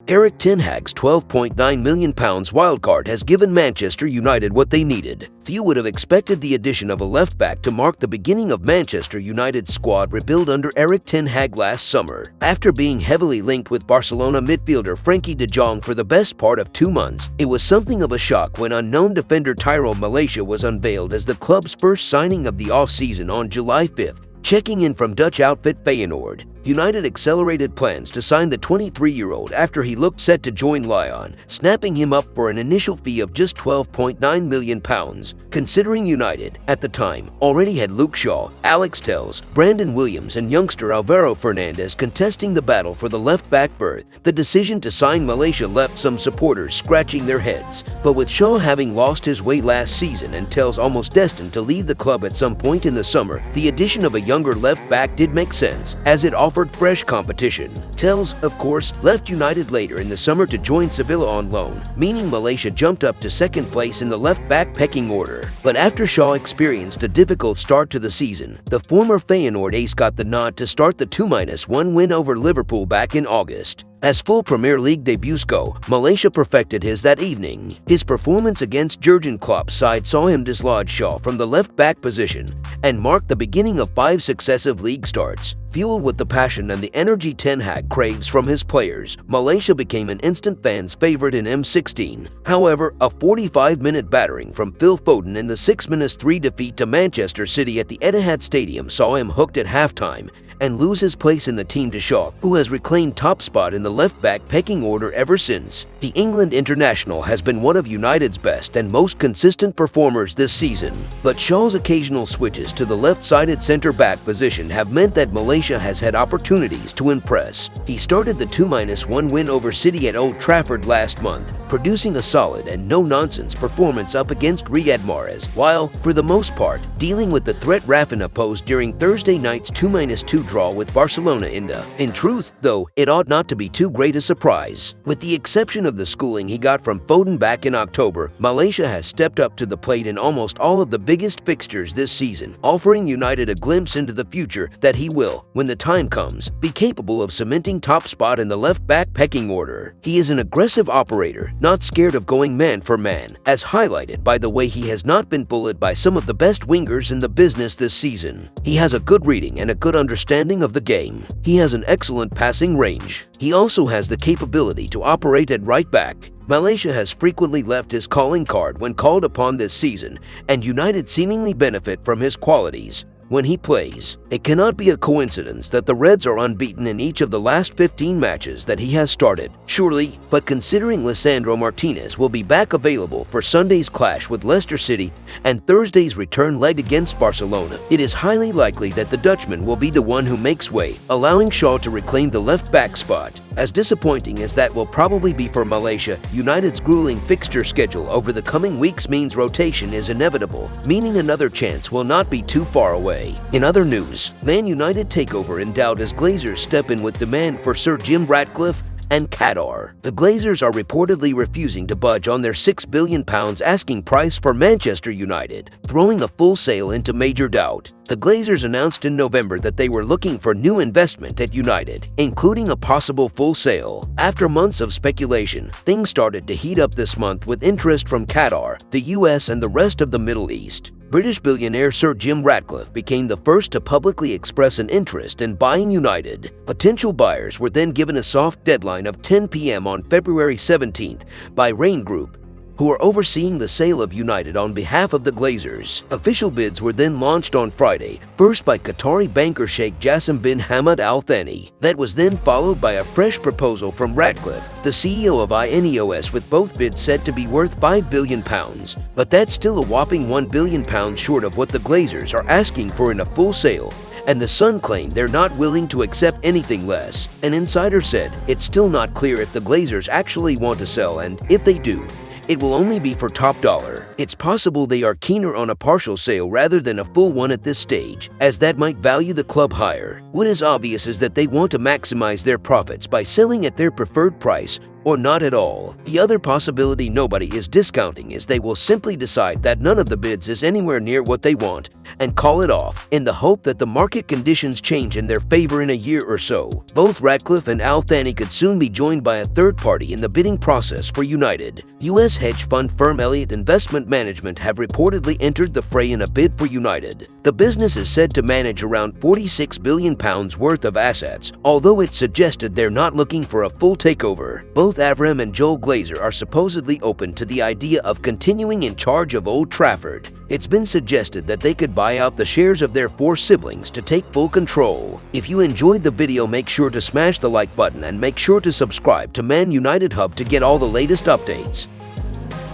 Erik Ten Hag's £12.9 million wildcard has given Manchester United what they needed. Few would have expected the addition of a left-back to mark the beginning of Manchester United's squad rebuild under Erik Ten Hag last summer. After being heavily linked with Barcelona midfielder Frenkie de Jong for the best part of 2 months, it was something of a shock when unknown defender Tyrell Malacia was unveiled as the club's first signing of the off-season on July 5th. Checking in from Dutch outfit Feyenoord, United accelerated plans to sign the 23-year-old after he looked set to join Lyon, snapping him up for an initial fee of just £12.9 million. Considering United, at the time, already had Luke Shaw, Alex Telles, Brandon Williams and youngster Alvaro Fernandez contesting the battle for the left-back berth, the decision to sign Malacia left some supporters scratching their heads. But with Shaw having lost his way last season and Telles almost destined to leave the club at some point in the summer, the addition of a younger left-back did make sense, as it offered fresh competition. Telles, of course, left United later in the summer to join Sevilla on loan, meaning Malacia jumped up to second place in the left-back pecking order. But after Shaw experienced a difficult start to the season, the former Feyenoord ace got the nod to start the 2-1 win over Liverpool back in August. As full Premier League debuts go, Malacia perfected his that evening. His performance against Jurgen Klopp's side saw him dislodge Shaw from the left-back position and marked the beginning of 5 successive league starts. Fueled with the passion and the energy Ten Hag craves from his players, Malacia became an instant fan's favorite in M16. However, a 45-minute battering from Phil Foden in the 6-3 defeat to Manchester City at the Etihad Stadium saw him hooked at halftime and lose his place in the team to Shaw, who has reclaimed top spot in the left-back pecking order ever since. The England international has been one of United's best and most consistent performers this season, but Shaw's occasional switches to the left-sided centre-back position have meant that Malacia has had opportunities to impress. He started the 2-1 win over City at Old Trafford last month, producing a solid and no-nonsense performance up against Riyad Mahrez, while, for the most part, dealing with the threat Rafinha posed during Thursday night's 2-2 draw with Barcelona in truth, though, it ought not to be too great a surprise. With the exception of the schooling he got from Foden back in October, Malacia has stepped up to the plate in almost all of the biggest fixtures this season, offering United a glimpse into the future that he will, when the time comes, be capable of cementing top spot in the left-back pecking order. He is an aggressive operator, not scared of going man for man, as highlighted by the way he has not been bullied by some of the best wingers in the business this season. He has a good reading and a good understanding of the game. He has an excellent passing range. He also has the capability to operate at right back. Malacia has frequently left his calling card when called upon this season, and United seemingly benefit from his qualities when he plays. It cannot be a coincidence that the Reds are unbeaten in each of the last 15 matches that he has started, surely, but considering Lisandro Martinez will be back available for Sunday's clash with Leicester City and Thursday's return leg against Barcelona, it is highly likely that the Dutchman will be the one who makes way, allowing Shaw to reclaim the left-back spot. As disappointing as that will probably be for Malacia, United's grueling fixture schedule over the coming weeks means rotation is inevitable, meaning another chance will not be too far away. In other news, Man United takeover in doubt as Glazers step in with demand for Sir Jim Ratcliffe and Qatar. The Glazers are reportedly refusing to budge on their £6 billion asking price for Manchester United, throwing a full sale into major doubt. The Glazers announced in November that they were looking for new investment at United, including a possible full sale. After months of speculation, things started to heat up this month with interest from Qatar, the US, and the rest of the Middle East. British billionaire Sir Jim Ratcliffe became the first to publicly express an interest in buying United. Potential buyers were then given a soft deadline of 10 p.m. on February 17th by Rain Group, who are overseeing the sale of United on behalf of the Glazers. Official bids were then launched on Friday, first by Qatari banker Sheikh Jassim bin Hamad Al Thani. That was then followed by a fresh proposal from Ratcliffe, the CEO of INEOS, with both bids said to be worth £5 billion. But that's still a whopping £1 billion short of what the Glazers are asking for in a full sale, and the Sun claimed they're not willing to accept anything less. An insider said it's still not clear if the Glazers actually want to sell, and if they do, it will only be for top dollar. It's possible they are keener on a partial sale rather than a full one at this stage, as that might value the club higher. What is obvious is that they want to maximize their profits by selling at their preferred price or not at all. The other possibility nobody is discounting is they will simply decide that none of the bids is anywhere near what they want and call it off in the hope that the market conditions change in their favor in a year or so. Both Ratcliffe and Al Thani could soon be joined by a third party in the bidding process for United. U.S. hedge fund firm Elliott Investment Management have reportedly entered the fray in a bid for United. The business is said to manage around £46 billion worth of assets, although it's suggested they're not looking for a full takeover. Both Avram and Joel Glazer are supposedly open to the idea of continuing in charge of Old Trafford. It's been suggested that they could buy out the shares of their 4 siblings to take full control. If you enjoyed the video, make sure to smash the like button and make sure to subscribe to Man United Hub to get all the latest updates.